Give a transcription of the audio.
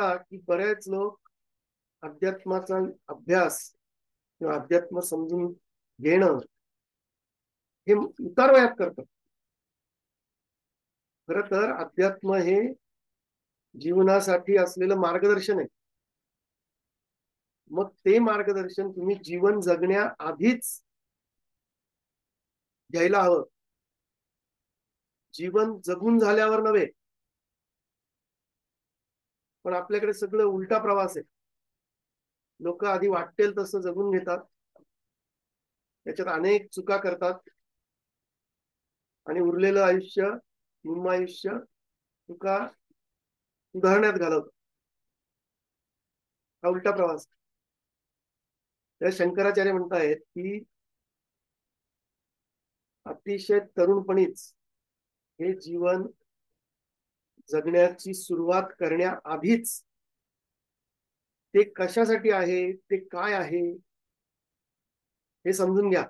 बघता की बरेच लोक अध्यात्माचा अभ्यास किंवा अध्यात्म समजून घेणं हे उतार वयात करतात. खरं तर अध्यात्म हे जीवनासाठी असलेलं मार्गदर्शन आहे. मग ते मार्गदर्शन तुम्ही जीवन जगण्याआधीच घ्यायला हवं. जीवन जगून झाल्यावर नव्हे. पण आपल्याकडे सगळं उलटा प्रवास आहे. लोक आधी वाटेल तसं जगून घेतात, त्याच्यात अनेक चुका करतात आणि उरलेलं आयुष्य, निम्म आयुष्य चुका सुधारण्यात घालवतात. हा उलटा प्रवास. त्या शंकराचार्य म्हणतायत की अतिशय तरुणपणीच हे जीवन जगण्याची सुरुवात करण्याआधीच ते कशासाठी आहे, ते काय आहे हे समजून घ्या.